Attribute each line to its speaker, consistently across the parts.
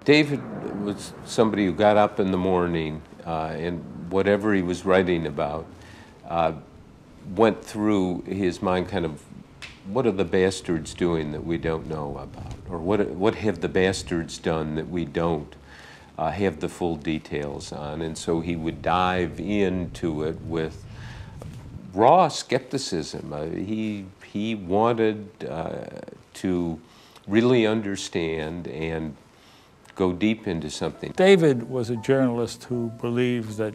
Speaker 1: David was somebody who got up in the morning and whatever he was writing about went through his mind kind of, what are the bastards doing that we don't know about? Or what have the bastards done that we don't have the full details on? And so he would dive into it with raw skepticism. He wanted to really understand and go deep into something.
Speaker 2: David was a journalist who believed that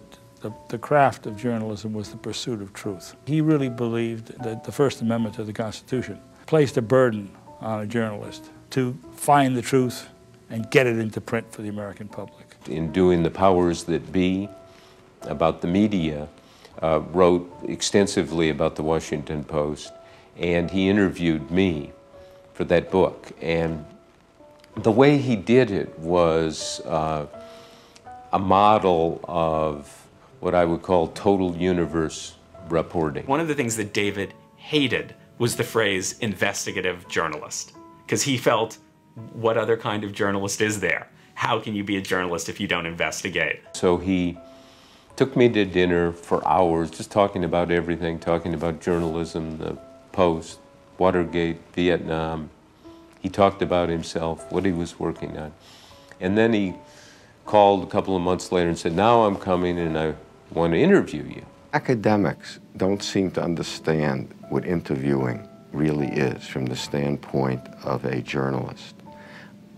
Speaker 2: the craft of journalism was the pursuit of truth. He really believed that the First Amendment to the Constitution placed a burden on a journalist to find the truth and get it into print for the American public.
Speaker 1: In doing The Powers That Be about the media, wrote extensively about the Washington Post, and he interviewed me for that book. And the way he did it was a model of what I would call total universe reporting.
Speaker 3: One of the things that David hated was the phrase investigative journalist, because he felt, what other kind of journalist is there? How can you be a journalist if you don't investigate?
Speaker 1: So he took me to dinner for hours, just talking about everything, talking about journalism, the Post, Watergate, Vietnam. He talked about himself, what he was working on. And then he called a couple of months later and said, now I'm coming and I want to interview you.
Speaker 4: Academics don't seem to understand what interviewing really is from the standpoint of a journalist.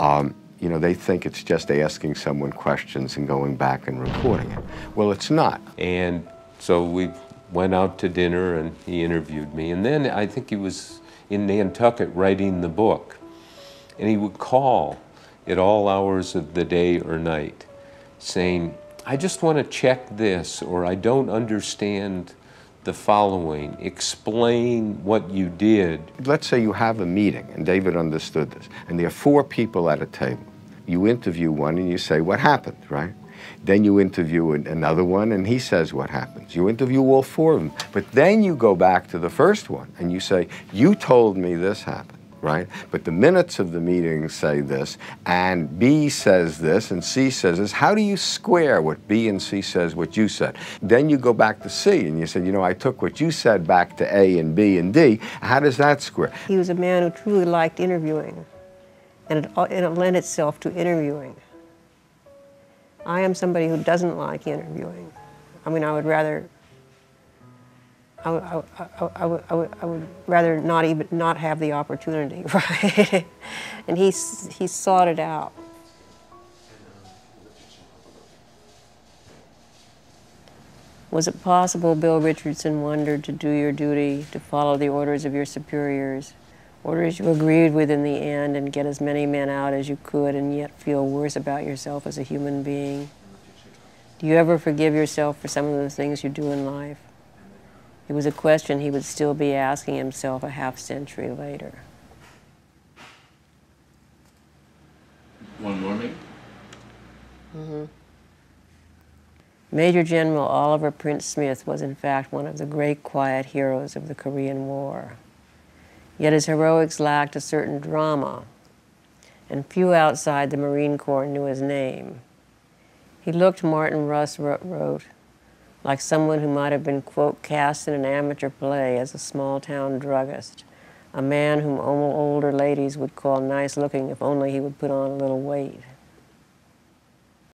Speaker 4: You know, they think it's just asking someone questions and going back and recording it. Well, it's not.
Speaker 1: And so we went out to dinner and he interviewed me. And then I think he was in Nantucket writing the book. And he would call at all hours of the day or night saying, I just want to check this, or I don't understand the following. Explain what you did.
Speaker 4: Let's say you have a meeting, and David understood this, and there are 4 people at a table. You interview one and you say, what happened, right? Then you interview another one and he says what happens. You interview all 4 of them. But then you go back to the first one and you say, you told me this happened, right? But the minutes of the meeting say this, and B says this, and C says this. How do you square what B and C says what you said? Then you go back to C and you say, you know, I took what you said back to A and B and D. How does that square?
Speaker 5: He was a man who truly liked interviewing, and it lent itself to interviewing. I am somebody who doesn't like interviewing. I mean, I would rather not have the opportunity, right? And he sought it out. Was it possible, Bill Richardson wondered, to do your duty, to follow the orders of your superiors, orders you agreed with in the end, and get as many men out as you could and yet feel worse about yourself as a human being? Do you ever forgive yourself for some of the things you do in life? It was a question he would still be asking himself a half-century later.
Speaker 6: One more, maybe?
Speaker 5: Mm-hmm. Major General Oliver Prince Smith was in fact one of the great quiet heroes of the Korean War. Yet his heroics lacked a certain drama, and few outside the Marine Corps knew his name. He looked, Martin Russ wrote, like someone who might have been, quote, cast in an amateur play as a small-town druggist, a man whom older ladies would call nice-looking if only he would put on a little weight.